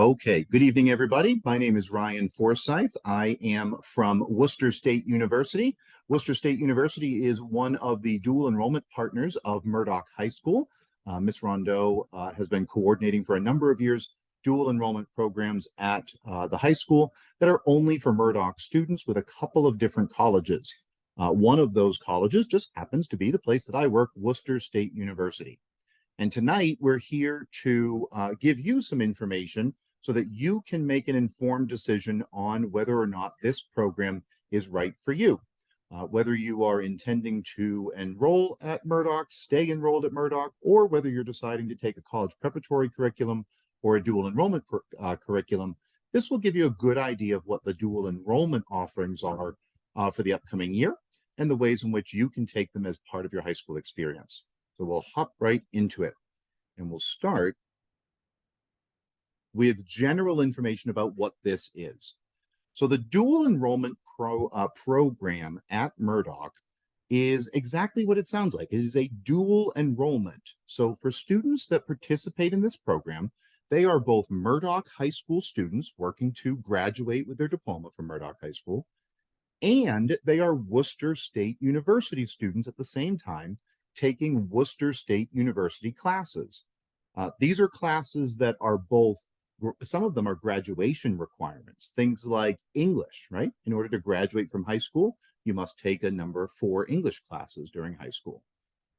Okay, good evening, everybody. My name is Ryan Forsyth. I am from Worcester State University. Worcester State University is one of the dual enrollment partners of Murdock High School. Ms. Rondeau has been coordinating for a number of years dual enrollment programs at the high school that are only for Murdock students with a couple of different colleges. One of those colleges just happens to be the place that I work, Worcester State University. And tonight we're here to give you some information so that you can make an informed decision on whether or not this program is right for you. Whether you are intending to enroll at Murdock, stay enrolled at Murdock, or whether you're deciding to take a college preparatory curriculum or a dual enrollment curriculum, this will give you a good idea of what the dual enrollment offerings are for the upcoming year and the ways in which you can take them as part of your high school experience. So we'll hop right into it, and we'll start with general information about what this is. So the dual enrollment program at Murdock is exactly what it sounds like. It is a dual enrollment. So for students that participate in this program, they are both Murdock High School students working to graduate with their diploma from Murdock High School, and they are Worcester State University students at the same time taking Worcester State University classes. These are classes that are both, some of them are graduation requirements, things like English, right? In order to graduate from high school, you must take a number of 4 English classes during high school.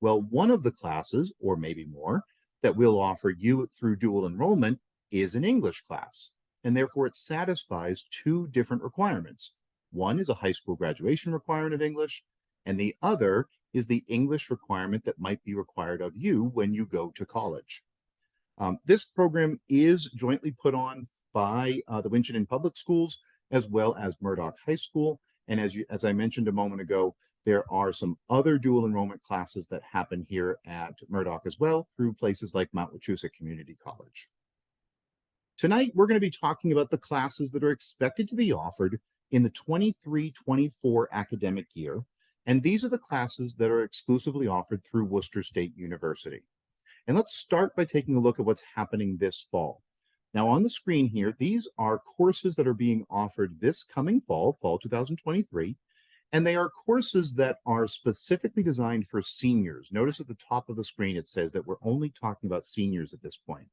Well, one of the classes, or maybe more, that we'll offer you through dual enrollment is an English class, and therefore it satisfies 2 different requirements. One is a high school graduation requirement of English, and the other is the English requirement that might be required of you when you go to college. This program is jointly put on by the Winchendon Public Schools as well as Murdock High School. And as I mentioned a moment ago, there are some other dual enrollment classes that happen here at Murdock as well through places like Mount Wachusett Community College. Tonight, we're going to be talking about the classes that are expected to be offered in the 23-24 academic year. And these are the classes that are exclusively offered through Worcester State University. And let's start by taking a look at what's happening this fall. Now on the screen here, these are courses that are being offered this coming fall 2023, and they are courses that are specifically designed for seniors. Notice at the top of the screen, it says that we're only talking about seniors at this point.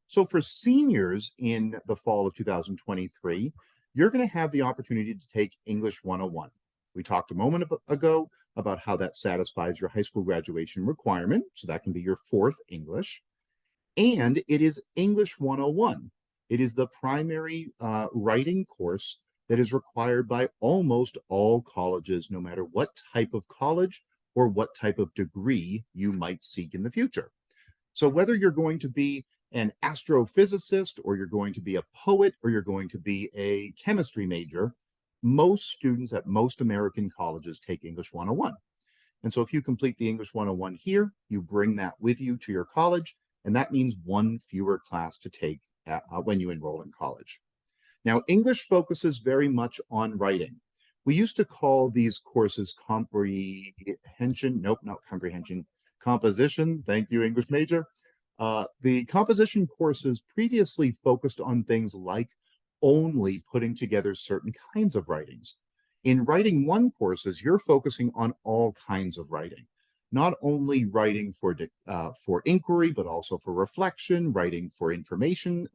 So for seniors in the fall of 2023, you're going to have the opportunity to take English 101. We talked a moment ago about how that satisfies your high school graduation requirement. So that can be your 4th English. And it is English 101. It is the primary writing course that is required by almost all colleges, no matter what type of college or what type of degree you might seek in the future. So whether you're going to be an astrophysicist, or you're going to be a poet, or you're going to be a chemistry major, most students at most American colleges take English 101. And so if you complete the English 101 here, you bring that with you to your college, and that means 1 fewer class to take when you enroll in college. Now, English focuses very much on writing. We used to call these courses comprehension. Nope, not comprehension. Composition. Thank you, English major. The composition courses previously focused on things like only putting together certain kinds of writings. In writing 1 courses, you're focusing on all kinds of writing, not only writing for inquiry, but also for reflection, writing for information,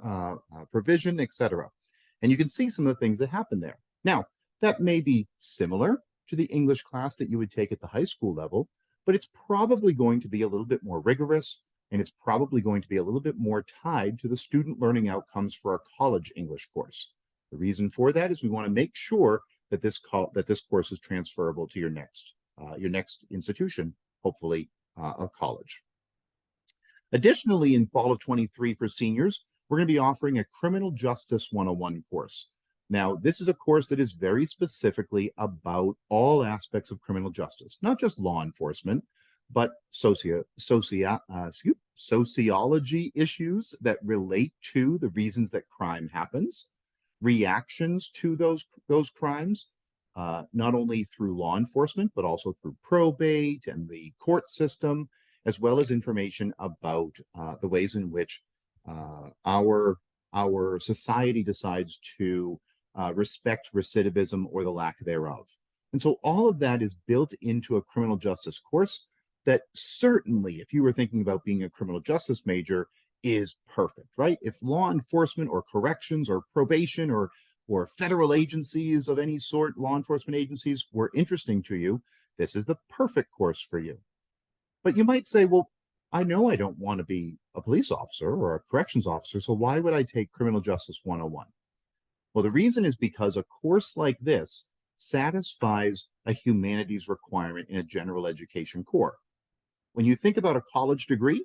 provision, etc. And you can see some of the things that happen there. Now, that may be similar to the English class that you would take at the high school level, but it's probably going to be a little bit more rigorous, and it's probably going to be a little bit more tied to the student learning outcomes for a college English course. The reason for that is we want to make sure that this course is transferable to your next institution, hopefully a college. Additionally, in fall of 23 for seniors, we're going to be offering a Criminal Justice 101 course. Now, this is a course that is very specifically about all aspects of criminal justice, not just law enforcement, but sociology issues that relate to the reasons that crime happens, reactions to those crimes, not only through law enforcement, but also through probate and the court system, as well as information about the ways in which our our society decides to respect recidivism or the lack thereof. And so all of that is built into a criminal justice course that certainly, if you were thinking about being a criminal justice major, is perfect, right? If law enforcement or corrections or probation or federal agencies of any sort, law enforcement agencies, were interesting to you, this is the perfect course for you. But you might say, well, I know I don't want to be a police officer or a corrections officer, so why would I take Criminal Justice 101? Well, the reason is because a course like this satisfies a humanities requirement in a general education core. When you think about a college degree,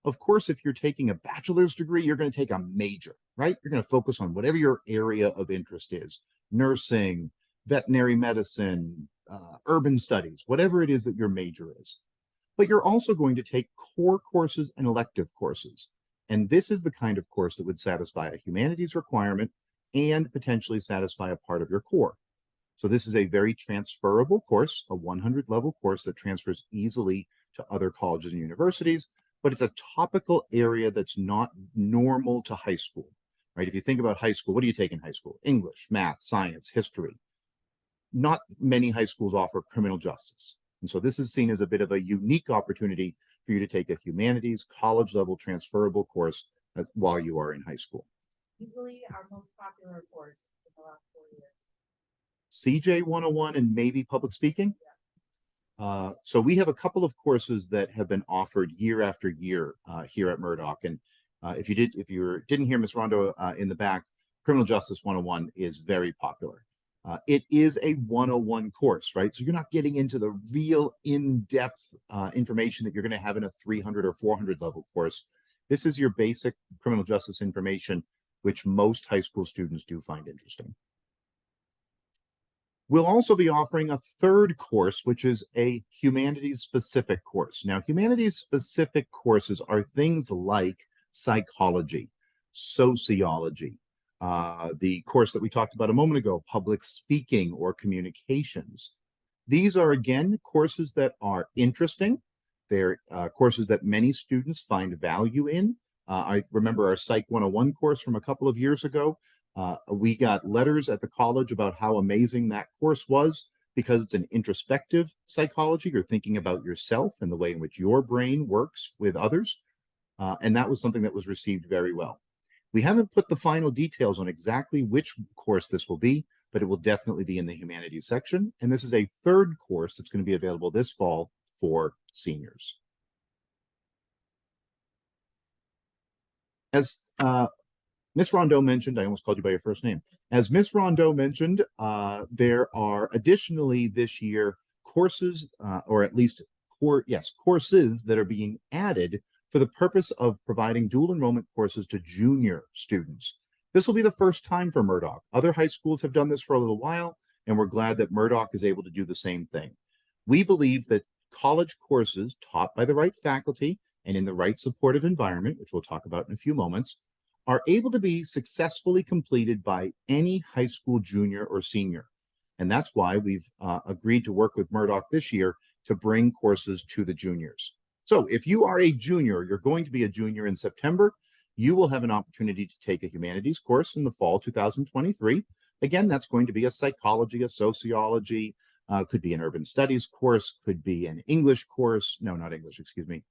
of course, if you're taking a bachelor's degree, you're going to take a major, right? You're going to focus on whatever your area of interest is: nursing, veterinary medicine, urban studies, whatever it is that your major is. But you're also going to take core courses and elective courses. And this is the kind of course that would satisfy a humanities requirement and potentially satisfy a part of your core. So this is a very transferable course, a 100 level course that transfers easily to other colleges and universities, but it's a topical area that's not normal to high school, right? If you think about high school, what do you take in high school? English, math, science, history. Not many high schools offer criminal justice. And so this is seen as a bit of a unique opportunity for you to take a humanities college level transferable course while you are in high school. Usually our most popular course in the last 4 years. CJ 101 and maybe public speaking. So we have a couple of courses that have been offered year after year here at Murdock. And if you didn't hear Ms. Rondo in the back, Criminal Justice 101 is very popular. It is a 101 course, right? So you're not getting into the real in-depth information that you're going to have in a 300 or 400 level course. This is your basic criminal justice information, which most high school students do find interesting. We'll also be offering a third course, which is a humanities-specific course. Now, humanities-specific courses are things like psychology, sociology, the course that we talked about a moment ago, public speaking or communications. These are, again, courses that are interesting. They're courses that many students find value in. I remember our Psych 101 course from a couple of years ago. We got letters at the college about how amazing that course was because it's an introspective psychology. You're thinking about yourself and the way in which your brain works with others. And that was something that was received very well. We haven't put the final details on exactly which course this will be, but it will definitely be in the humanities section. And this is a third course that's going to be available this fall for seniors. As Ms. Rondeau mentioned, I almost called you by your first name. As Ms. Rondeau mentioned, there are additionally this year courses, or at least courses that are being added for the purpose of providing dual enrollment courses to junior students. This will be the first time for Murdock. Other high schools have done this for a little while, and we're glad that Murdock is able to do the same thing. We believe that college courses taught by the right faculty and in the right supportive environment, which we'll talk about in a few moments, are able to be successfully completed by any high school junior or senior. And that's why we've agreed to work with Murdock this year to bring courses to the juniors. So if you are a junior, you're going to be a junior in September, you will have an opportunity to take a humanities course in the fall 2023. Again, that's going to be a psychology, a sociology, could be an urban studies course, could be an English course. No, not English, excuse me.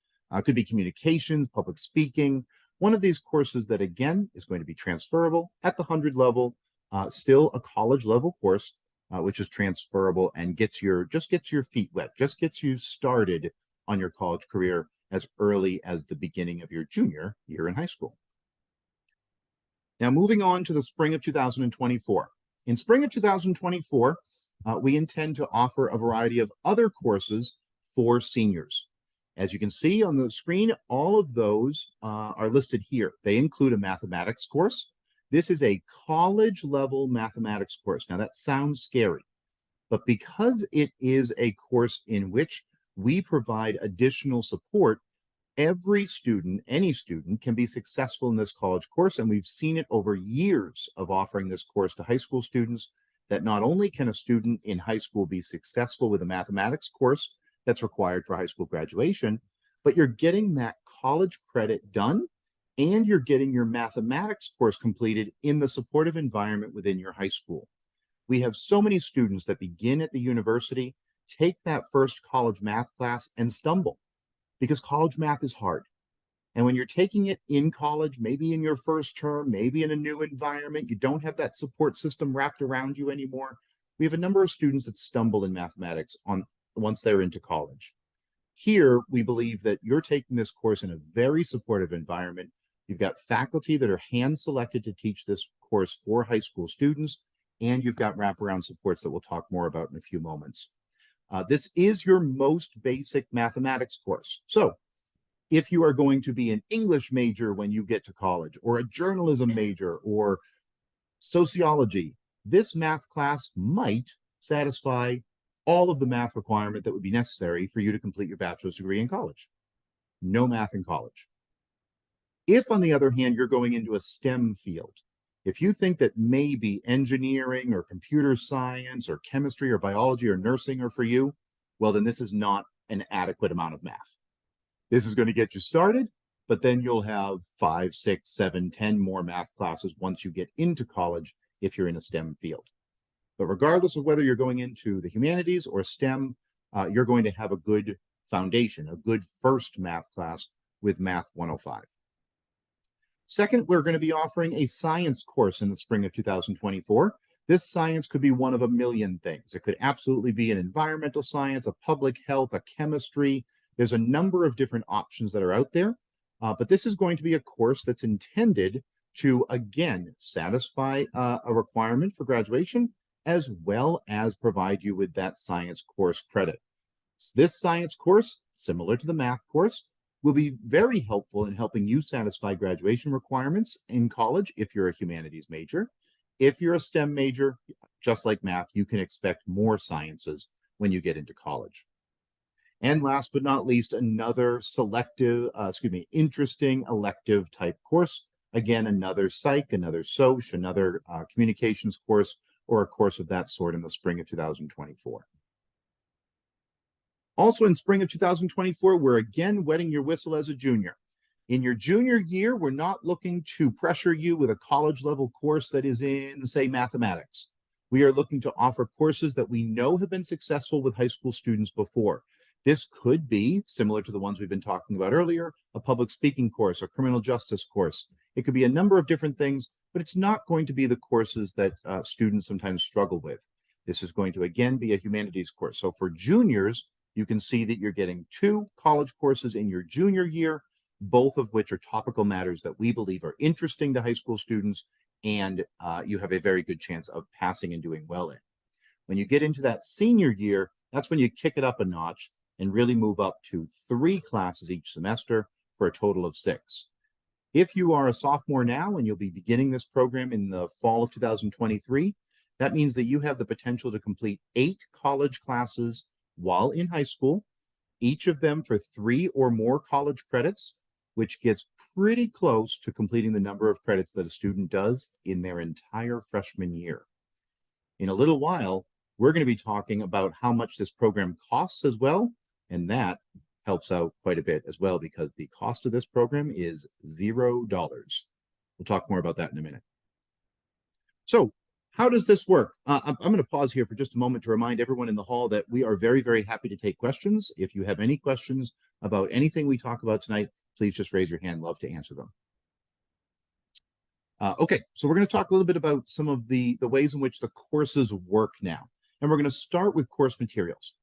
Could be communications, public speaking. One of these courses that, again, is going to be transferable at the 100 level, still a college level course, which is transferable and just gets your feet wet, just gets you started on your college career as early as the beginning of your junior year in high school. Now, moving on to the spring of 2024. In spring of 2024, we intend to offer a variety of other courses for seniors. As you can see on the screen, all of those are listed here. They include a mathematics course. This is a college level mathematics course. Now that sounds scary, but because it is a course in which we provide additional support, every student, any student, can be successful in this college course. And we've seen it over years of offering this course to high school students, that not only can a student in high school be successful with a mathematics course that's required for high school graduation, but you're getting that college credit done and you're getting your mathematics course completed in the supportive environment within your high school. We have so many students that begin at the university, take that first college math class and stumble because college math is hard. And when you're taking it in college, maybe in your first term, maybe in a new environment, you don't have that support system wrapped around you anymore. We have a number of students that stumble in mathematics once they're into college. Here, we believe that you're taking this course in a very supportive environment. You've got faculty that are hand-selected to teach this course for high school students, and you've got wraparound supports that we'll talk more about in a few moments. This is your most basic mathematics course. So if you are going to be an English major when you get to college, or a journalism major, or sociology, this math class might satisfy all of the math requirement that would be necessary for you to complete your bachelor's degree in college. No math in college. If, on the other hand, you're going into a STEM field, if you think that maybe engineering or computer science or chemistry or biology or nursing are for you, well, then this is not an adequate amount of math. This is going to get you started, but then you'll have 5, 6, 7, 10 more math classes once you get into college if you're in a STEM field. But regardless of whether you're going into the humanities or STEM, you're going to have a good foundation, a good first math class with Math 105. Second, we're going to be offering a science course in the spring of 2024. This science could be one of a million things. It could absolutely be an environmental science, a public health, a chemistry. There's a number of different options that are out there, but this is going to be a course that's intended to, again, satisfy a requirement for graduation, as well as provide you with that science course credit. This science course, similar to the math course, will be very helpful in helping you satisfy graduation requirements in college if you're a humanities major. If you're a STEM major, just like math, you can expect more sciences when you get into college. And last but not least, another interesting elective type course. Again, another psych, another soc, another communications course, or a course of that sort in the spring of 2024. Also in spring of 2024, we're again wetting your whistle as a junior. In your junior year, we're not looking to pressure you with a college level course that is in, say, mathematics. We are looking to offer courses that we know have been successful with high school students before. This could be, similar to the ones we've been talking about earlier, a public speaking course, a criminal justice course. It could be a number of different things, but it's not going to be the courses that students sometimes struggle with. This is going to, again, be a humanities course. So for juniors, you can see that you're getting 2 college courses in your junior year, both of which are topical matters that we believe are interesting to high school students, and you have a very good chance of passing and doing well in. When you get into that senior year, that's when you kick it up a notch and really move up to 3 classes each semester for a total of 6. If you are a sophomore now and you'll be beginning this program in the fall of 2023, that means that you have the potential to complete 8 college classes while in high school, each of them for 3 or more college credits, which gets pretty close to completing the number of credits that a student does in their entire freshman year. In a little while, we're going to be talking about how much this program costs as well, and that helps out quite a bit as well because the cost of this program is $0. We'll talk more about that in a minute. So how does this work? I'm going to pause here for just a moment to remind everyone in the hall that we are very, very happy to take questions. If you have any questions about anything we talk about tonight, please just raise your hand. Love to answer them. Okay, so we're going to talk a little bit about some of the ways in which the courses work now. And we're going to start with course materials.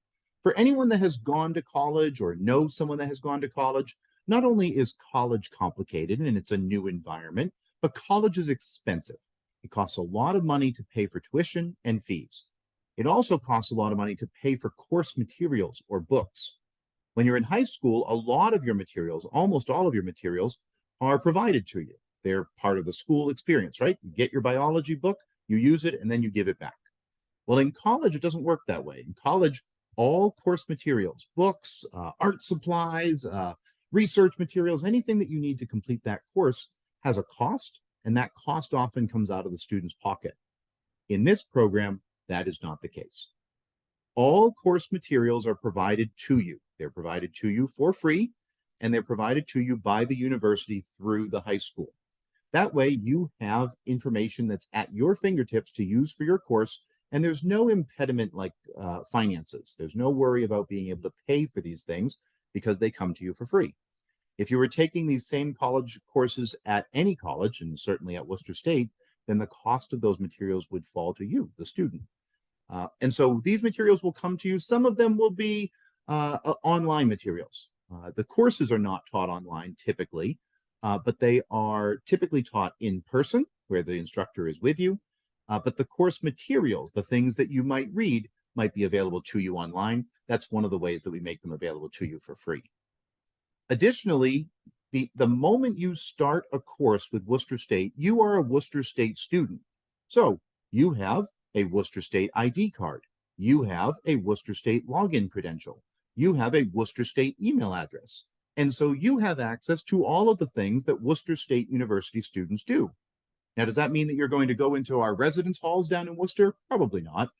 For anyone that has gone to college or knows someone that has gone to college, not only is college complicated and it's a new environment, but college is expensive. It costs a lot of money to pay for tuition and fees. It also costs a lot of money to pay for course materials or books. When you're in high school, a lot of your materials, almost all of your materials, are provided to you. They're part of the school experience, right? You get your biology book, you use it, and then you give it back. Well, in college, it doesn't work that way. In college, all course materials, books, art supplies, research materials, anything that you need to complete that course has a cost, and that cost often comes out of the student's pocket. In this program, that is not the case. All course materials are provided to you. They're provided to you for free, and they're provided to you by the university through the high school. That way you have information that's at your fingertips to use for your course, and there's no impediment like finances. There's no worry about being able to pay for these things because they come to you for free. If you were taking these same college courses at any college, and certainly at Worcester State, then the cost of those materials would fall to you, the student. And so these materials will come to you. Some of them will be online materials. The courses are not taught online typically, but they are typically taught in person where the instructor is with you. But the course materials, the things that you might read, might be available to you online. That's one of the ways that we make them available to you for free. Additionally, the moment you start a course with Worcester State, you are a Worcester State student. So you have a Worcester State ID card. You have a Worcester State login credential. You have a Worcester State email address. And so you have access to all of the things that Worcester State University students do. Now, does that mean that you're going to go into our residence halls down in Worcester? Probably not.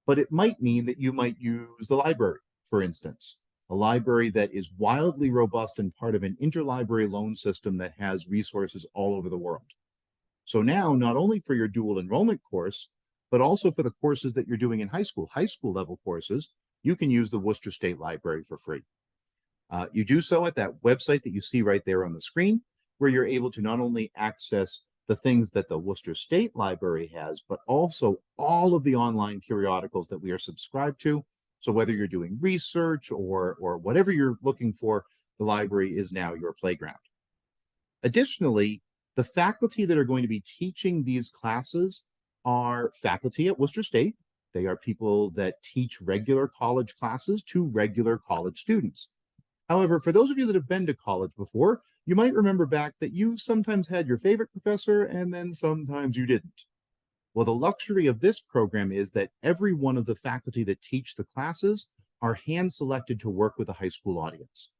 But it might mean that you might use the library, for instance, a library that is wildly robust and part of an interlibrary loan system that has resources all over the world. So now, not only for your dual enrollment course, but also for the courses that you're doing in high school level courses, you can use the Worcester State Library for free. You do so at that website that you see right there on the screen, where you're able to not only access the things that the Worcester State Library has, but also all of the online periodicals that we are subscribed to. So whether you're doing research or whatever you're looking for, the library is now your playground. Additionally, the faculty that are going to be teaching these classes are faculty at Worcester State. They are people that teach regular college classes to regular college students. However, for those of you that have been to college before, you might remember back that you sometimes had your favorite professor and then sometimes you didn't. Well, the luxury of this program is that every one of the faculty that teach the classes are hand-selected to work with a high school audience.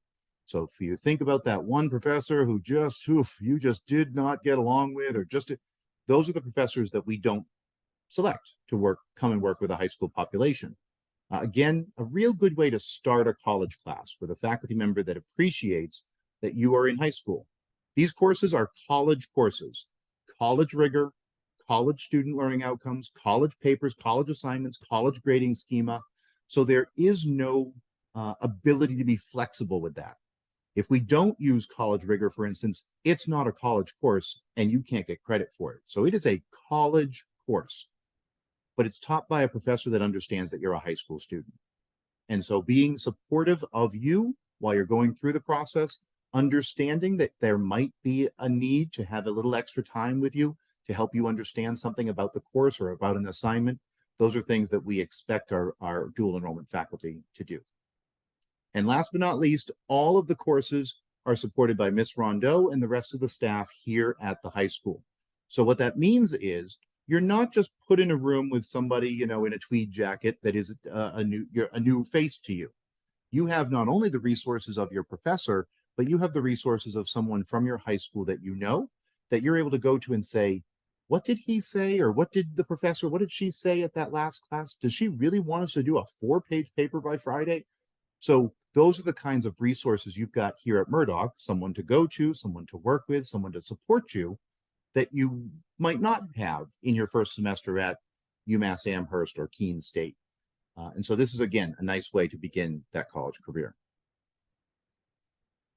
So if you think about that one professor who you just did not get along with, or those are the professors that we don't select to come and work with a high school population. Again, a real good way to start a college class with a faculty member that appreciates that you are in high school. These courses are college courses, college rigor, college student learning outcomes, college papers, college assignments, college grading schema. So there is no ability to be flexible with that. If we don't use college rigor, for instance, it's not a college course and you can't get credit for it. So it is a college course, but it's taught by a professor that understands that you're a high school student. And so being supportive of you while you're going through the process, understanding that there might be a need to have a little extra time with you to help you understand something about the course or about an assignment, those are things that we expect our dual enrollment faculty to do. And last but not least, all of the courses are supported by Miss Rondeau and the rest of the staff here at the high school. So what that means is you're not just put in a room with somebody, in a tweed jacket that is a new face to you. You have not only the resources of your professor, but you have the resources of someone from your high school that that you're able to go to and say, what did he say? Or what did she say at that last class? Does she really want us to do a 4-page paper by Friday? So those are the kinds of resources you've got here at Murdock, someone to go to, someone to work with, someone to support you that you might not have in your first semester at UMass Amherst or Keene State. And so this is, again, a nice way to begin that college career.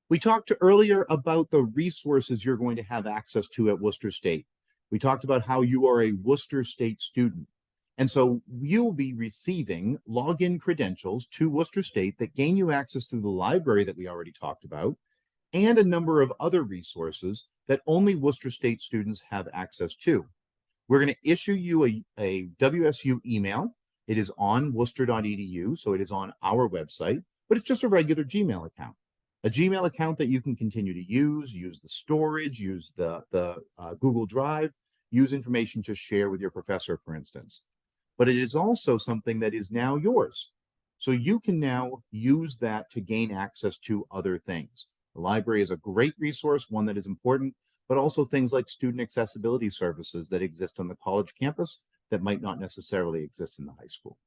We talked earlier about the resources you're going to have access to at Worcester State. We talked about how you are a Worcester State student. And so you'll be receiving login credentials to Worcester State that gain you access to the library that we already talked about, and a number of other resources that only Worcester State students have access to. We're going to issue you a WSU email. It is on worcester.edu, so it is on our website, but it's just a regular Gmail account. A Gmail account that you can continue to use the storage, use the Google Drive, use information to share with your professor, for instance. But it is also something that is now yours. So you can now use that to gain access to other things. The library is a great resource, one that is important, but also things like student accessibility services that exist on the college campus that might not necessarily exist in the high school.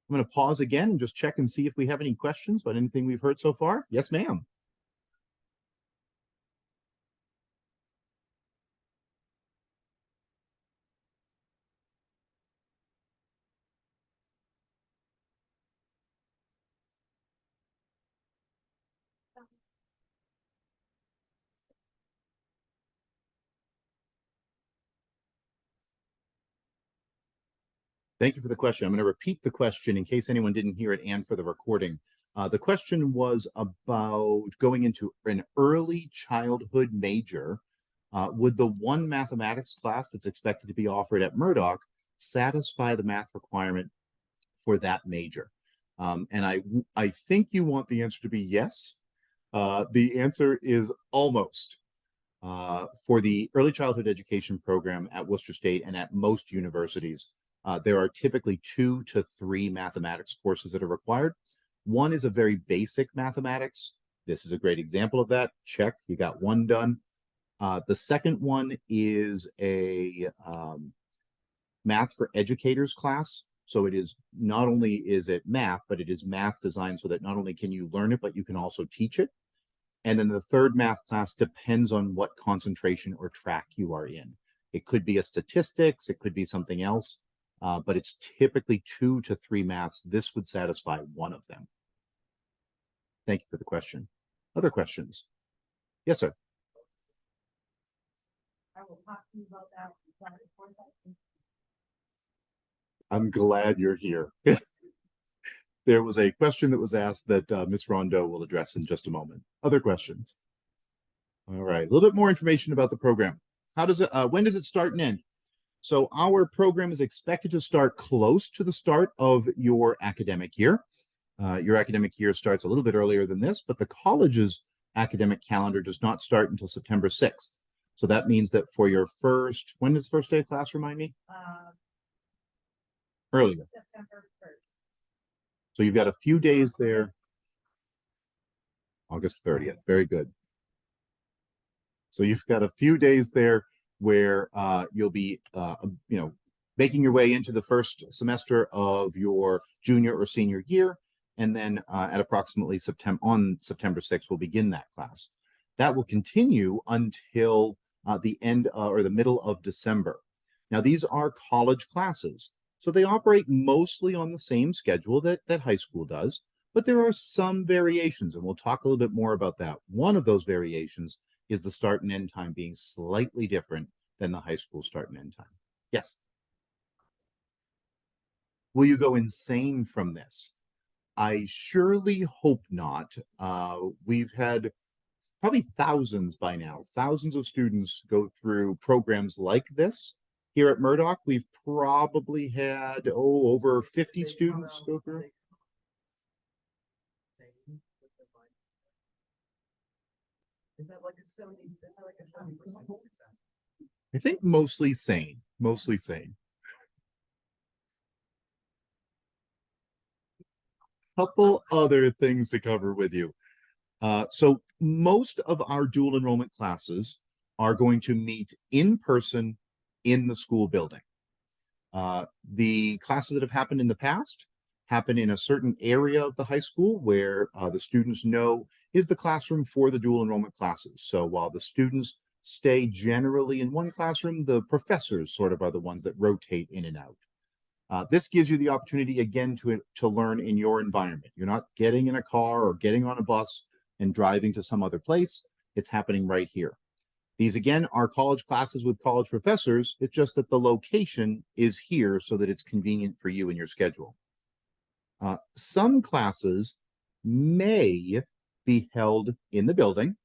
I'm going to pause again and just check and see if we have any questions about anything we've heard so far. Yes, ma'am. Thank you for the question. I'm going to repeat the question in case anyone didn't hear it and for the recording. The question was about going into an early childhood major. Would the one mathematics class that's expected to be offered at Murdock satisfy the math requirement for that major? And I think you want the answer to be yes. The answer is almost. For the early childhood education program at Worcester State and at most universities, there are typically 2 to 3 mathematics courses that are required. One is a very basic mathematics. This is a great example of that. Check, you got one done. The second one is a math for educators class. So it is not only is it math, but it is math designed so that not only can you learn it, but you can also teach it. And then the third math class depends on what concentration or track you are in. It could be a statistics, it could be something else, but it's typically 2 to 3 maths. This would satisfy one of them. Thank you for the question. Other questions? Yes, sir. I will talk to you about that. I'm glad you're here. There was a question that was asked that Ms. Rondeau will address in just a moment. Other questions? All right, a little bit more information about the program. How does it, when does it start and end? So our program is expected to start close to the start of your academic year. Your academic year starts a little bit earlier than this, but the college's academic calendar does not start until September 6th. So that means that for your first, when is the first day of class, remind me? Earlier. September 1st. So you've got a few days there. August 30th, very good. So you've got a few days there where you'll be, making your way into the first semester of your junior or senior year. And then at approximately September 6th, we'll begin that class. That will continue until the end or the middle of December. Now, these are college classes, so they operate mostly on the same schedule that high school does, but there are some variations, and we'll talk a little bit more about that. One of those variations is the start and end time being slightly different than the high school start and end time. Yes. Will you go insane from this? I surely hope not. We've had probably thousands by now, thousands of students go through programs like this. Here at Murdock, we've probably had, over 50 students go through. Is that like a 70% success? I think mostly sane, mostly sane. Couple other things to cover with you. So most of our dual enrollment classes are going to meet in person in the school building. The classes that have happened in the past happen in a certain area of the high school where the students know is the classroom for the dual enrollment classes. So while the students stay generally in one classroom, the professors sort of are the ones that rotate in and out. This gives you the opportunity again to learn in your environment. You're not getting in a car or getting on a bus and driving to some other place. It's happening right here. These again are college classes with college professors. It's just that the location is here so that it's convenient for you and your schedule. Some classes may be held in the building,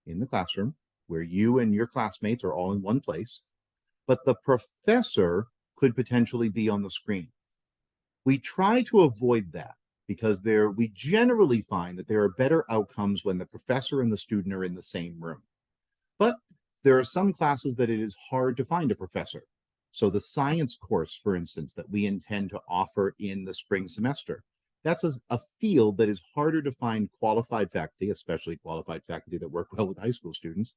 in the classroom, where you and your classmates are all in one place, but the professor could potentially be on the screen. We try to avoid that because we generally find that there are better outcomes when the professor and the student are in the same room. But there are some classes that it is hard to find a professor. So the science course, for instance, that we intend to offer in the spring semester, that's a field that is harder to find qualified faculty, especially qualified faculty that work well with high school students,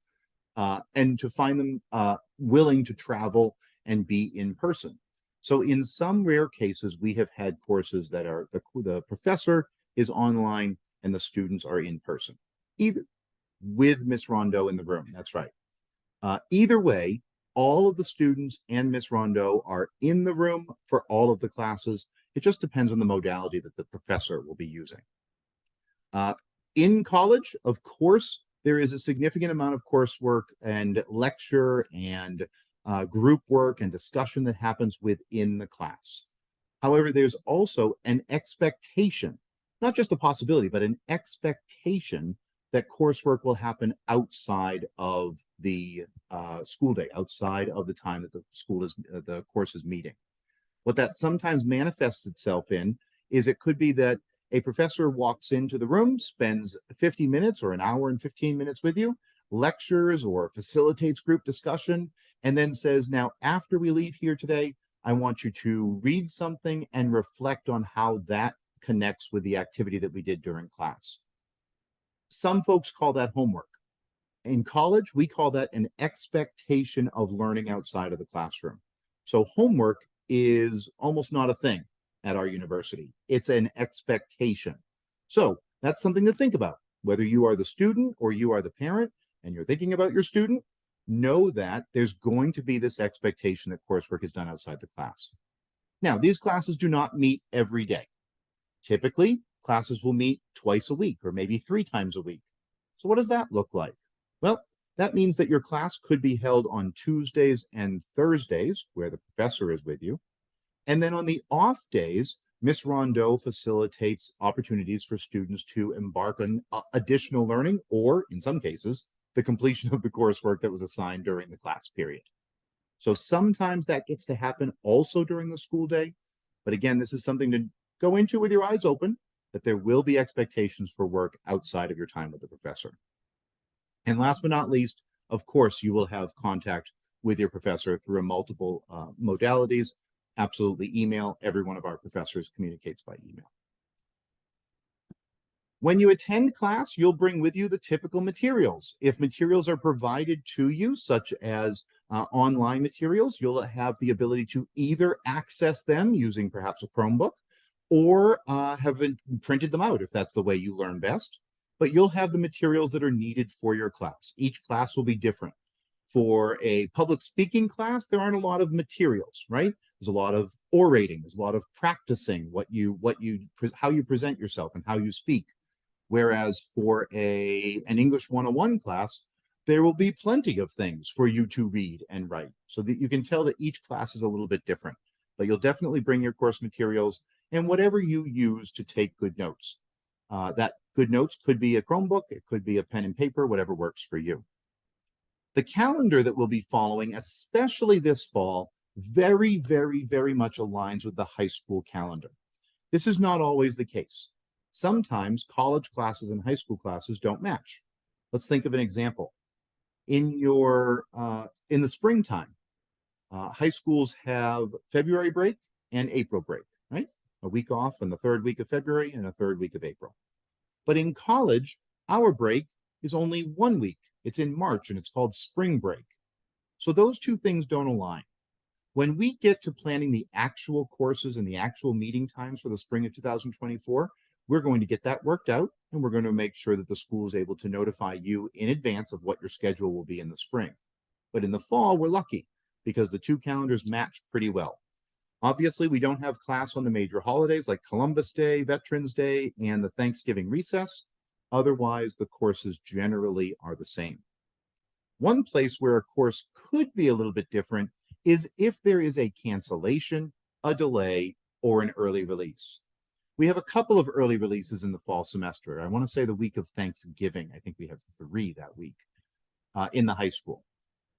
and to find them willing to travel and be in person. So in some rare cases, we have had courses that are the professor is online and the students are in person, either with Miss Rondeau in the room. That's right. Either way, all of the students and Miss Rondeau are in the room for all of the classes. It just depends on the modality that the professor will be using. In college, of course, there is a significant amount of coursework and lecture and group work and discussion that happens within the class. However, there's also an expectation, not just a possibility, but an expectation that coursework will happen outside of the school day, outside of the time that the course is meeting. What that sometimes manifests itself in is it could be that a professor walks into the room, spends 50 minutes or an hour and 15 minutes with you, lectures or facilitates group discussion, and then says, now, after we leave here today, I want you to read something and reflect on how that connects with the activity that we did during class. Some folks call that homework. In college, we call that an expectation of learning outside of the classroom. So homework is almost not a thing at our university. It's an expectation. So that's something to think about. Whether you are the student or you are the parent and you're thinking about your student, know that there's going to be this expectation that coursework is done outside the class. Now, these classes do not meet every day. Typically, classes will meet twice a week or maybe 3 times a week. So what does that look like? Well, that means that your class could be held on Tuesdays and Thursdays, where the professor is with you. And then on the off days, Miss Rondeau facilitates opportunities for students to embark on additional learning, or in some cases, the completion of the coursework that was assigned during the class period. So sometimes that gets to happen also during the school day. But again, this is something to go into with your eyes open, that there will be expectations for work outside of your time with the professor. And last but not least, of course, you will have contact with your professor through multiple modalities. Absolutely email. Every one of our professors communicates by email. When you attend class, you'll bring with you the typical materials. If materials are provided to you, such as online materials, you'll have the ability to either access them using perhaps a Chromebook or have printed them out if that's the way you learn best. But you'll have the materials that are needed for your class. Each class will be different. For a public speaking class, there aren't a lot of materials, right? There's a lot of orating, there's a lot of practicing how you present yourself and how you speak. Whereas for an English 101 class, there will be plenty of things for you to read and write, so that you can tell that each class is a little bit different. But you'll definitely bring your course materials and whatever you use to take good notes. That good notes could be a Chromebook, it could be a pen and paper, whatever works for you. The calendar that we'll be following, especially this fall, very, very, very much aligns with the high school calendar. This is not always the case. Sometimes college classes and high school classes don't match. Let's think of an example. In the springtime, high schools have February break and April break, right? A week off in the 3rd week of February and a 3rd week of April. But in college, our break is only 1 week. It's in March and it's called spring break. So those two things don't align. When we get to planning the actual courses and the actual meeting times for the spring of 2024, we're going to get that worked out, and we're going to make sure that the school is able to notify you in advance of what your schedule will be in the spring. But in the fall, we're lucky because the two calendars match pretty well. Obviously, we don't have class on the major holidays like Columbus Day, Veterans Day, and the Thanksgiving recess. Otherwise, the courses generally are the same. One place where a course could be a little bit different is if there is a cancellation, a delay, or an early release. We have a couple of early releases in the fall semester. I want to say the week of Thanksgiving. I think we have 3 that week in the high school.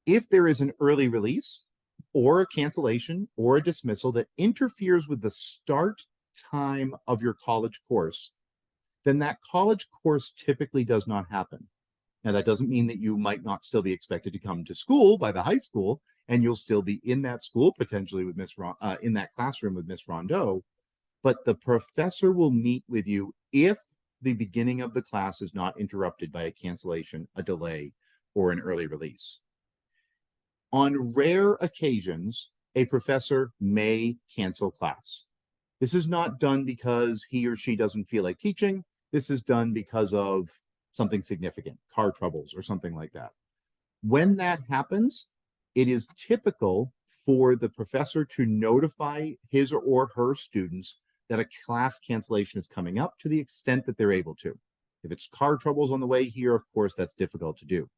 If there is an early release or a cancellation or a dismissal that interferes with the start time of your college course, then that college course typically does not happen. Now, that doesn't mean that you might not still be expected to come to school by the high school, and you'll still be in that school, potentially with in that classroom with Miss Rondeau, but the professor will meet with you if the beginning of the class is not interrupted by a cancellation, a delay, or an early release. On rare occasions, a professor may cancel class. This is not done because he or she doesn't feel like teaching. This is done because of something significant, car troubles or something like that. When that happens, it is typical for the professor to notify his or her students that a class cancellation is coming up to the extent that they're able to. If it's car troubles on the way here, of course, that's difficult to do.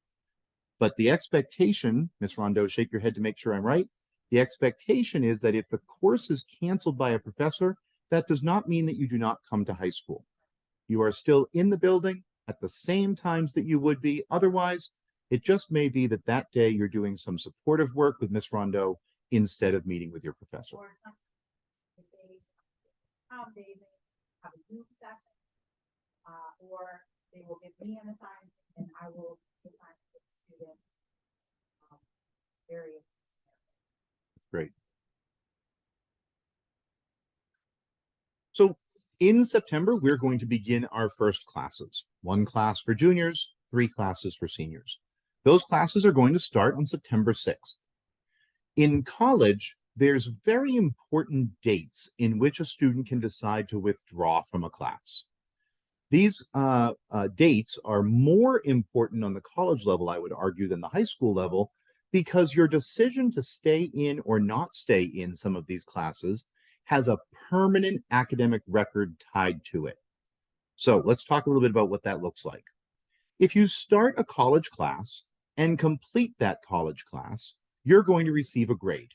But the expectation, Ms. Rondeau, shake your head to make sure I'm right. The expectation is that if the course is canceled by a professor, that does not mean that you do not come to high school. You are still in the building at the same times that you would be otherwise. It just may be that that day you're doing some supportive work with Ms. Rondeau instead of meeting with your professor. Or something. If they have a group session, or they will give me an assignment and I will assign it to the students. Various. Great. So in September, we're going to begin our first classes. 1 class for juniors, 3 classes for seniors. Those classes are going to start on September 6th. In college, there's very important dates in which a student can decide to withdraw from a class. These dates are more important on the college level, I would argue, than the high school level, because your decision to stay in or not stay in some of these classes has a permanent academic record tied to it. So let's talk a little bit about what that looks like. If you start a college class and complete that college class, you're going to receive a grade.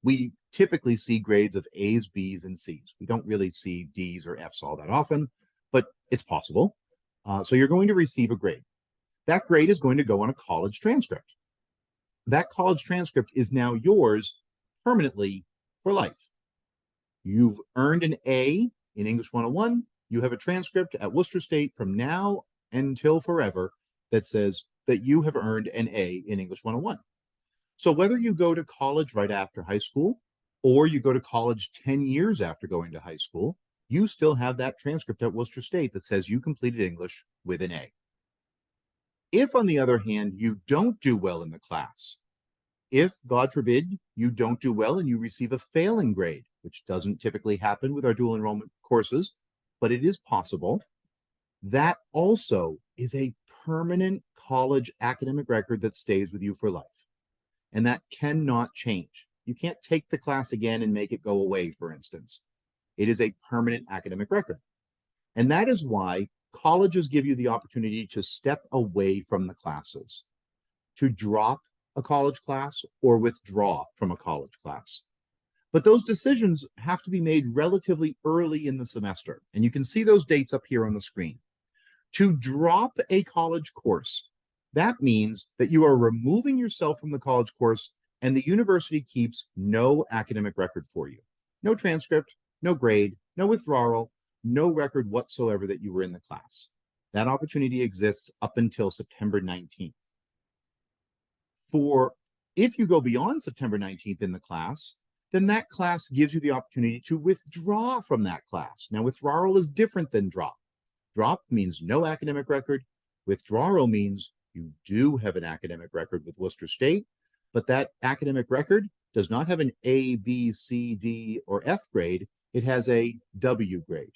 We typically see grades of A's, B's, and C's. We don't really see D's or F's all that often, but it's possible. So you're going to receive a grade. That grade is going to go on a college transcript. That college transcript is now yours permanently for life. You've earned an A in English 101. You have a transcript at Worcester State from now until forever that says that you have earned an A in English 101. So whether you go to college right after high school or you go to college 10 years after going to high school, you still have that transcript at Worcester State that says you completed English with an A. If, on the other hand, you don't do well in the class, if, God forbid, you don't do well and you receive a failing grade, which doesn't typically happen with our dual enrollment courses, but it is possible, that also is a permanent college academic record that stays with you for life. And that cannot change. You can't take the class again and make it go away, for instance. It is a permanent academic record. And that is why colleges give you the opportunity to step away from the classes, to drop a college class or withdraw from a college class. But those decisions have to be made relatively early in the semester. And you can see those dates up here on the screen. To drop a college course, that means that you are removing yourself from the college course and the university keeps no academic record for you. No transcript, no grade, no withdrawal, no record whatsoever that you were in the class. That opportunity exists up until September 19th. If you go beyond September 19th in the class, then that class gives you the opportunity to withdraw from that class. Now, withdrawal is different than drop. Drop means no academic record. Withdrawal means you do have an academic record with Worcester State, but that academic record does not have an A, B, C, D, or F grade. It has a W grade.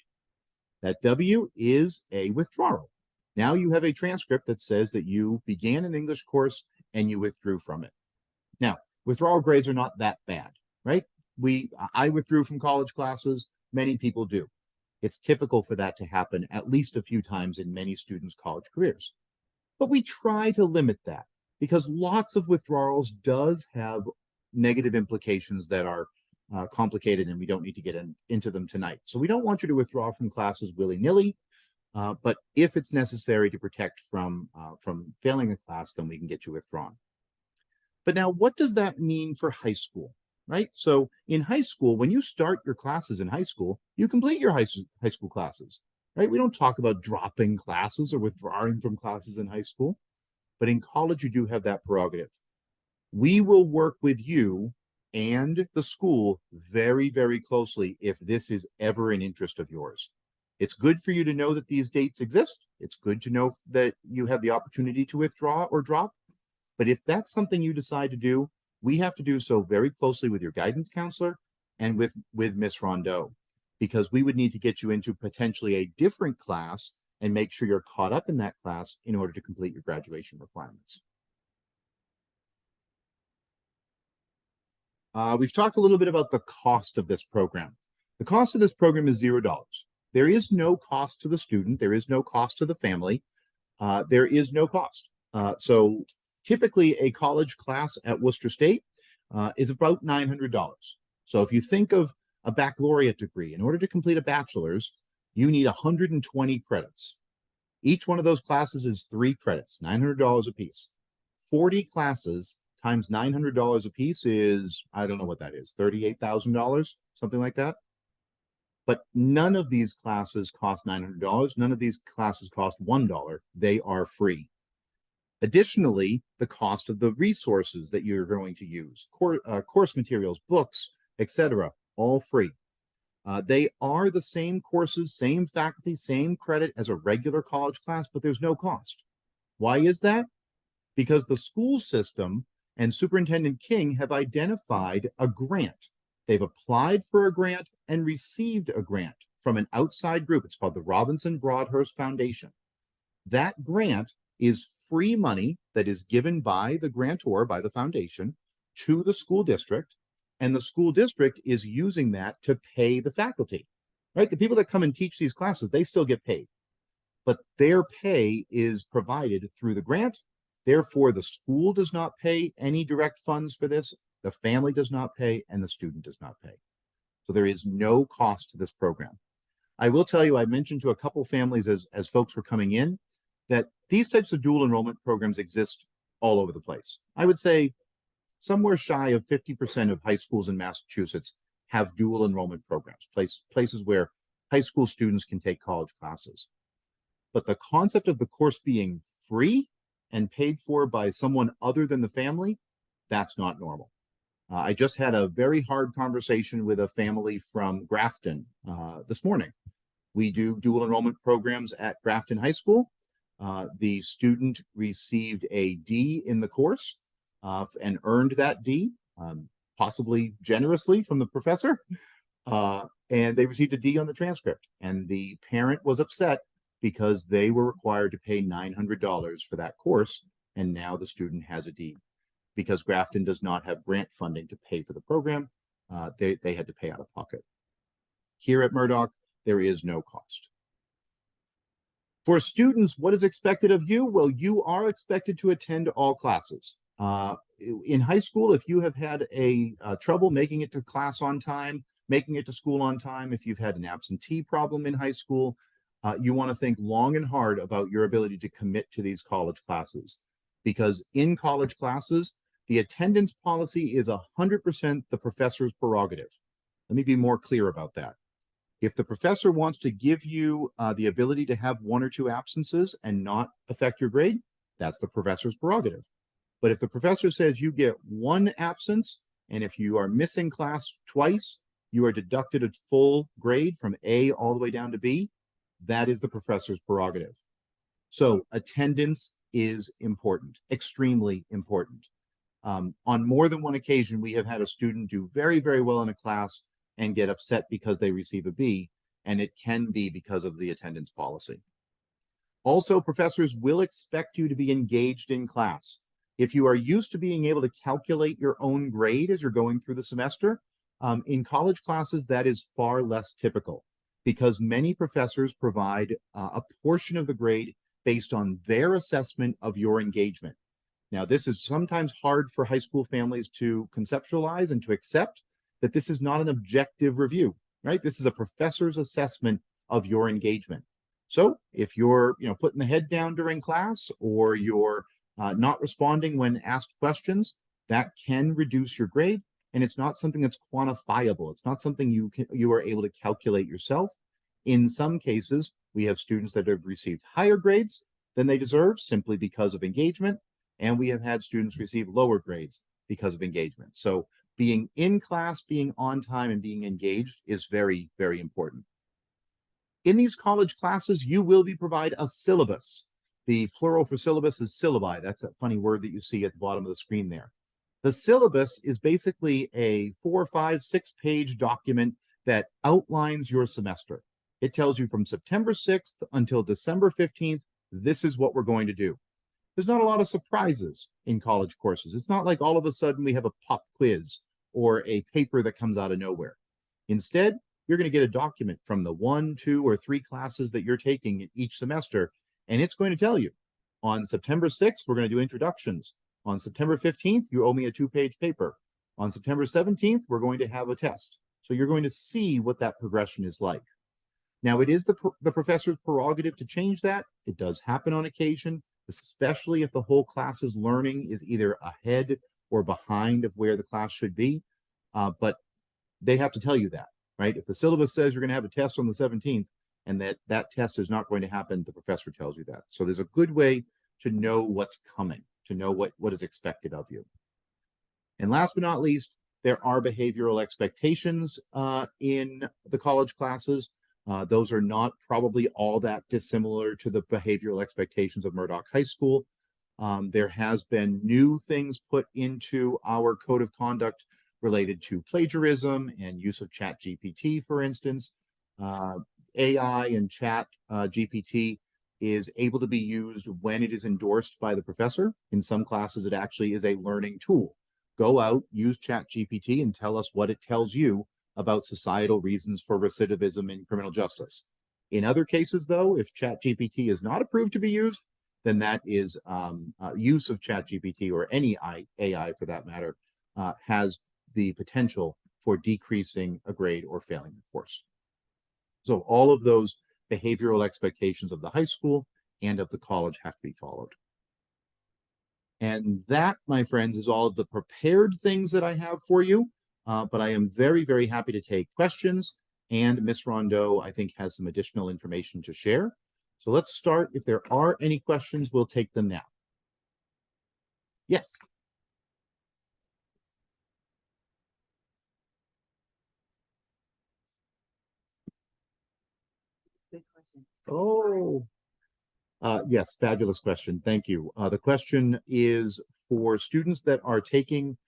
That W is a withdrawal. Now you have a transcript that says that you began an English course and you withdrew from it. Now, withdrawal grades are not that bad, right? I withdrew from college classes. Many people do. It's typical for that to happen at least a few times in many students' college careers. But we try to limit that because lots of withdrawals does have negative implications that are complicated and we don't need to get into them tonight. So we don't want you to withdraw from classes willy-nilly, but if it's necessary to protect from failing a class, then we can get you withdrawn. But now what does that mean for high school, right? So in high school, when you start your classes in high school, you complete your high school classes, right? We don't talk about dropping classes or withdrawing from classes in high school, but in college, you do have that prerogative. We will work with you and the school very, very closely if this is ever an interest of yours. It's good for you to know that these dates exist. It's good to know that you have the opportunity to withdraw or drop. But if that's something you decide to do, we have to do so very closely with your guidance counselor and with Miss Rondeau, because we would need to get you into potentially a different class and make sure you're caught up in that class in order to complete your graduation requirements. We've talked a little bit about the cost of this program. The cost of this program is $0. There is no cost to the student. There is no cost to the family. There is no cost. So typically a college class at Worcester State is about $900. So if you think of a baccalaureate degree, in order to complete a bachelor's, you need 120 credits. Each one of those classes is 3 credits, $900 a piece. 40 classes times $900 a piece is, I don't know what that is, $38,000, something like that. But none of these classes cost $900. None of these classes cost $1. They are free. Additionally, the cost of the resources that you're going to use, course materials, books, etc., all free. They are the same courses, same faculty, same credit as a regular college class, but there's no cost. Why is that? Because the school system and Superintendent King have identified a grant. They've applied for a grant and received a grant from an outside group. It's called the Robinson Broadhurst Foundation. That grant is free money that is given by the grantor, by the foundation, to the school district, and the school district is using that to pay the faculty, right? The people that come and teach these classes, they still get paid, but their pay is provided through the grant. Therefore, the school does not pay any direct funds for this, the family does not pay, and the student does not pay. So there is no cost to this program. I will tell you, I mentioned to a couple families as folks were coming in, that these types of dual enrollment programs exist all over the place. I would say somewhere shy of 50% of high schools in Massachusetts have dual enrollment programs, places where high school students can take college classes. But the concept of the course being free and paid for by someone other than the family, that's not normal. I just had a very hard conversation with a family from Grafton this morning. We do dual enrollment programs at Grafton High School. The student received a D in the course and earned that D, possibly generously from the professor. And they received a D on the transcript. And the parent was upset because they were required to pay $900 for that course. And now the student has a D. Because Grafton does not have grant funding to pay for the program, they had to pay out of pocket. Here at Murdock, there is no cost. For students, what is expected of you? Well, you are expected to attend all classes. In high school, if you have had a trouble making it to class on time, making it to school on time, if you've had an absentee problem in high school, you want to think long and hard about your ability to commit to these college classes. Because in college classes, the attendance policy is 100% the professor's prerogative. Let me be more clear about that. If the professor wants to give you the ability to have 1 or 2 absences and not affect your grade, that's the professor's prerogative. But if the professor says you get 1 absence, and if you are missing class twice, you are deducted a full grade from A all the way down to B, that is the professor's prerogative. So attendance is important, extremely important. On more than one occasion, we have had a student do very, very well in a class and get upset because they receive a B, and it can be because of the attendance policy. Also, professors will expect you to be engaged in class. If you are used to being able to calculate your own grade as you're going through the semester, in college classes, that is far less typical because many professors provide a portion of the grade based on their assessment of your engagement. Now, this is sometimes hard for high school families to conceptualize and to accept that this is not an objective review, right? This is a professor's assessment of your engagement. So if you're, putting the head down during class or you're not responding when asked questions, that can reduce your grade. And it's not something that's quantifiable. It's not something you are able to calculate yourself. In some cases, we have students that have received higher grades than they deserve simply because of engagement. And we have had students receive lower grades because of engagement. So being in class, being on time, and being engaged is very, very important. In these college classes, you will be provided a syllabus. The plural for syllabus is syllabi. That's that funny word that you see at the bottom of the screen there. The syllabus is basically a 4, 5, 6-page document that outlines your semester. It tells you from September 6th until December 15th, this is what we're going to do. There's not a lot of surprises in college courses. It's not like all of a sudden we have a pop quiz or a paper that comes out of nowhere. Instead, you're going to get a document from the 1, 2, or 3 classes that you're taking in each semester, and it's going to tell you, on September 6th, we're going to do introductions. On September 15th, you owe me a 2-page paper. On September 17th, we're going to have a test. So you're going to see what that progression is like. Now, it is the professor's prerogative to change that. It does happen on occasion, especially if the whole class's learning is either ahead or behind of where the class should be. But they have to tell you that, right? If the syllabus says you're going to have a test on the 17th and that test is not going to happen, the professor tells you that. So there's a good way to know what's coming, to know what is expected of you. And last but not least, there are behavioral expectations in the college classes. Those are not probably all that dissimilar to the behavioral expectations of Murdock High School. There has been new things put into our code of conduct related to plagiarism and use of Chat GPT, for instance. AI and Chat GPT is able to be used when it is endorsed by the professor. In some classes, it actually is a learning tool. Go out, use Chat GPT, and tell us what it tells you about societal reasons for recidivism in criminal justice. In other cases, though, if Chat GPT is not approved to be used, then that is use of Chat GPT or any AI for that matter has the potential for decreasing a grade or failing the course. So all of those behavioral expectations of the high school and of the college have to be followed. And that, my friends, is all of the prepared things that I have for you. But I am very, very happy to take questions. And Ms. Rondeau, I think, has some additional information to share. So let's start. If there are any questions, we'll take them now. Yes. Good question. Oh, yes, fabulous question. Thank you. The question is for students that are taking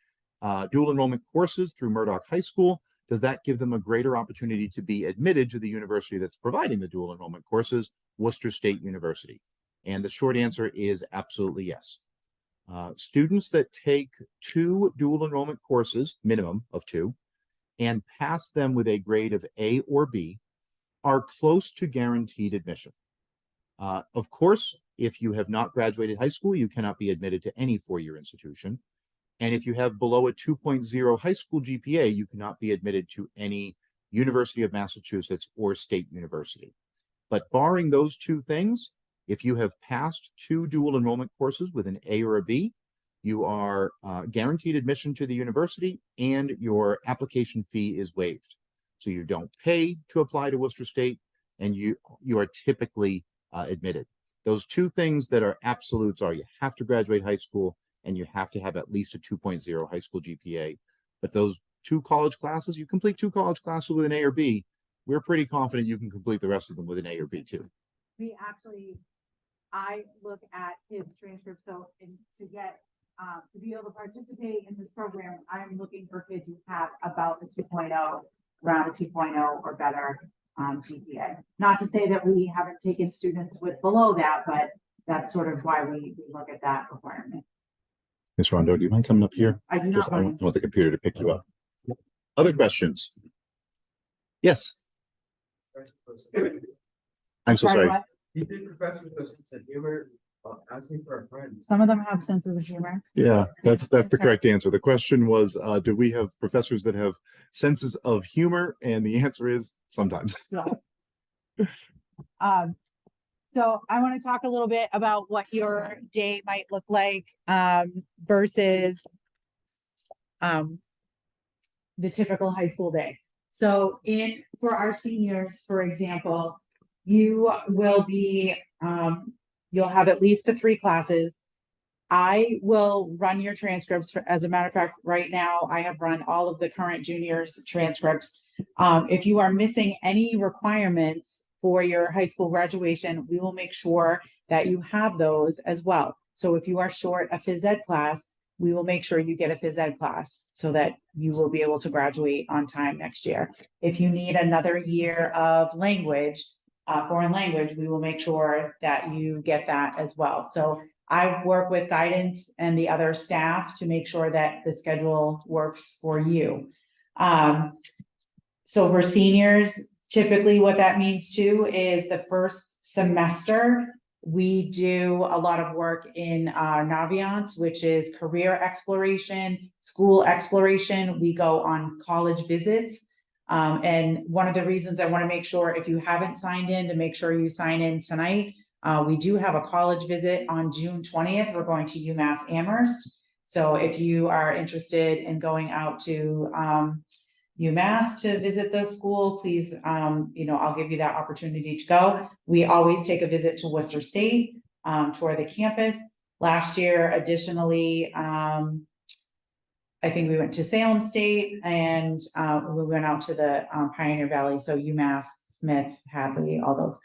dual enrollment courses through Murdock High School. Does that give them a greater opportunity to be admitted to the university that's providing the dual enrollment courses, Worcester State University? And the short answer is absolutely yes. Students that take 2 dual enrollment courses, minimum of 2, and pass them with a grade of A or B are close to guaranteed admission. Of course, if you have not graduated high school, you cannot be admitted to any 4-year institution. And if you have below a 2.0 high school GPA, you cannot be admitted to any University of Massachusetts or state university. But barring those 2 things, if you have passed 2 dual enrollment courses with an A or a B, you are guaranteed admission to the university and your application fee is waived. So you don't pay to apply to Worcester State and you are typically admitted. Those 2 things that are absolutes are you have to graduate high school and you have to have at least a 2.0 high school GPA. But those 2 college classes, you complete 2 college classes with an A or B, we're pretty confident you can complete the rest of them with an A or B too. I look at kids' transcripts, so to be able to participate in this program, I'm looking for kids who have about a 2.0, around a 2.0 or better GPA. Not to say that we haven't taken students with below that, but that's sort of why we look at that requirement. Ms. Rondeau, do you mind coming up here? I do not mind. I want the computer to pick you up. Other questions? Yes. I'm so sorry. What? You think professors have a sense of humor? Asking for a friend. Some of them have senses of humor. Yeah, that's the correct answer. The question was, do we have professors that have senses of humor? And the answer is sometimes. So I want to talk a little bit about what your day might look like versus the typical high school day. So for our seniors, for example, you will be you'll have at least the 3 classes. I will run your transcripts. As a matter of fact, right now I have run all of the current juniors transcripts. If you are missing any requirements for your high school graduation, we will make sure that you have those as well. So if you are short a phys ed class, we will make sure you get a phys ed class so that you will be able to graduate on time next year. If you need another year of language, foreign language, we will make sure that you get that as well. So I work with guidance and the other staff to make sure that the schedule works for you. So for seniors, typically what that means too is the first semester, we do a lot of work in Naviance, which is career exploration, school exploration. We go on college visits. And one of the reasons I want to make sure, if you haven't signed in, to make sure you sign in tonight. We do have a college visit on June 20th. We're going to UMass Amherst. So if you are interested in going out to UMass to visit the school, please, I'll give you that opportunity to go. We always take a visit to Worcester State, tour the campus. Last year, additionally, I think we went to Salem State and we went out to the Pioneer Valley. So UMass, Smith, Hadley, all those.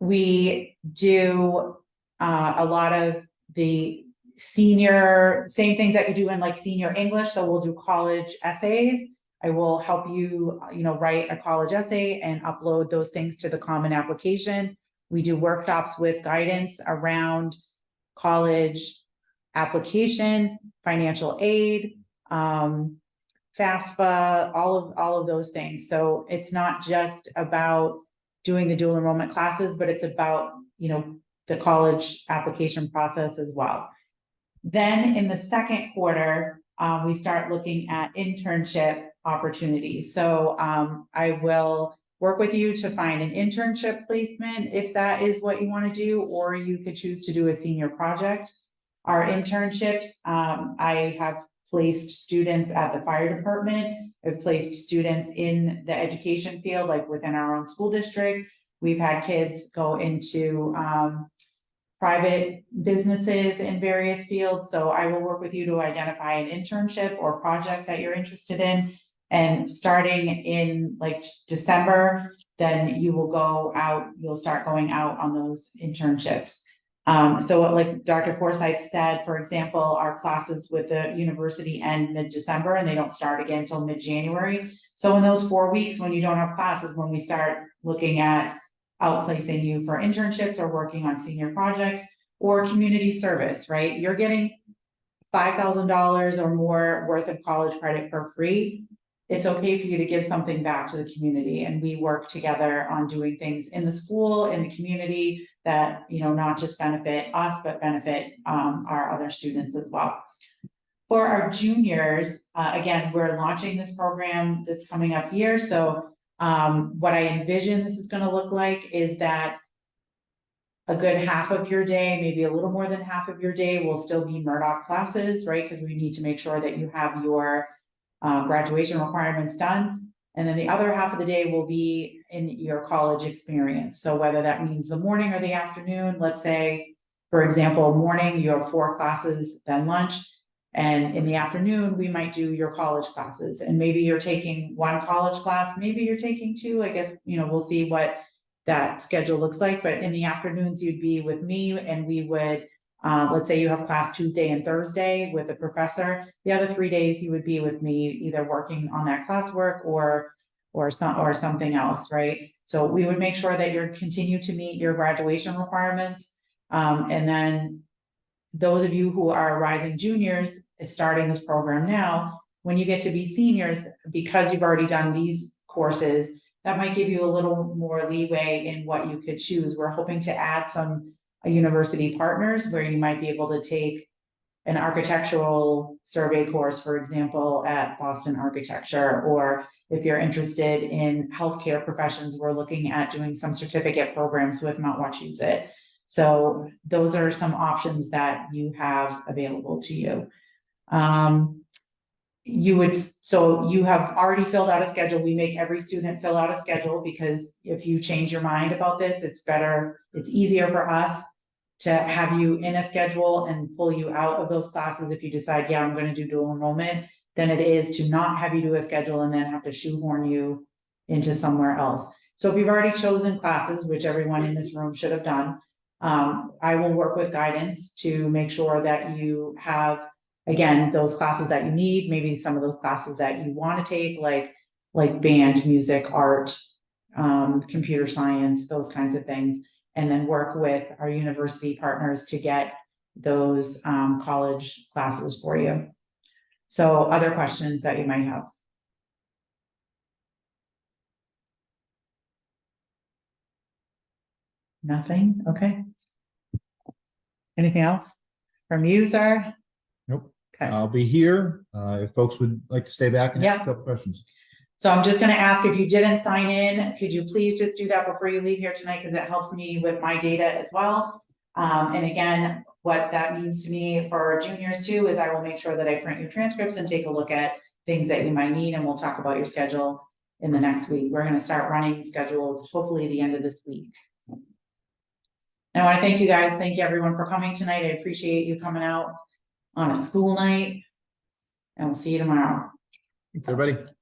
We do a lot of the same things that you do in like senior English. So we'll do college essays. I will help you, write a college essay and upload those things to the Common Application. We do workshops with guidance around college application, financial aid, FAFSA, all of those things. So it's not just about doing the dual enrollment classes, but it's about, the college application process as well. Then in the second quarter, we start looking at internship opportunities. So I will work with you to find an internship placement if that is what you want to do, or you could choose to do a senior project. Our internships, I have placed students at the fire department. I've placed students in the education field, like within our own school district. We've had kids go into private businesses in various fields. So I will work with you to identify an internship or project that you're interested in. And starting in like December, then you will go out, you'll start going out on those internships. So like Dr. Forsyth said, for example, our classes with the university end mid-December and they don't start again until mid-January. So in those 4 weeks when you don't have classes, when we start looking at outplacing you for internships or working on senior projects or community service, right? You're getting $5,000 or more worth of college credit for free. It's okay for you to give something back to the community, and we work together on doing things in the school, in the community that, not just benefit us, but benefit our other students as well. For our juniors, again, we're launching this program this coming up year. So what I envision this is going to look like is that a good half of your day, maybe a little more than half of your day, will still be Murdock classes, right? Because we need to make sure that you have your graduation requirements done. And then the other half of the day will be in your college experience. So whether that means the morning or the afternoon, let's say, for example, morning, you have 4 classes, then lunch. And in the afternoon, we might do your college classes, and maybe you're taking 1 college class, maybe you're taking 2, I guess, we'll see what that schedule looks like. But in the afternoons, you'd be with me, and we would, let's say you have class Tuesday and Thursday with a professor. The other 3 days you would be with me, either working on that classwork or something else, right? So we would make sure that you continue to meet your graduation requirements. And then those of you who are rising juniors starting this program now, when you get to be seniors, because you've already done these courses, that might give you a little more leeway in what you could choose. We're hoping to add some university partners where you might be able to take an architectural survey course, for example, at Boston Architecture, or if you're interested in healthcare professions, we're looking at doing some certificate programs with Mount Wachusett. So those are some options that you have available to you. So you have already filled out a schedule. We make every student fill out a schedule, because if you change your mind about this, it's easier for us to have you in a schedule and pull you out of those classes if you decide, yeah, I'm going to do dual enrollment, than it is to not have you do a schedule and then have to shoehorn you into somewhere else. So if you've already chosen classes, which everyone in this room should have done, I will work with guidance to make sure that you have, again, those classes that you need, maybe some of those classes that you want to take, like band, music, art, computer science, those kinds of things, and then work with our university partners to get those college classes for you. So other questions that you might have? Nothing? Okay. Anything else from you, sir? Nope. Okay. I'll be here. If folks would like to stay back and ask a Yeah. couple questions. So I'm just gonna ask, if you didn't sign in, could you please just do that before you leave here tonight, because it helps me with my data as well. And again, what that means to me for our juniors too, is I will make sure that I print your transcripts and take a look at things that you might need, and we'll talk about your schedule in the next week. We're gonna start running schedules hopefully the end of this week. And I wanna thank you guys. Thank you everyone for coming tonight. I appreciate you coming out on a school night. And we'll see you tomorrow. Thanks, everybody.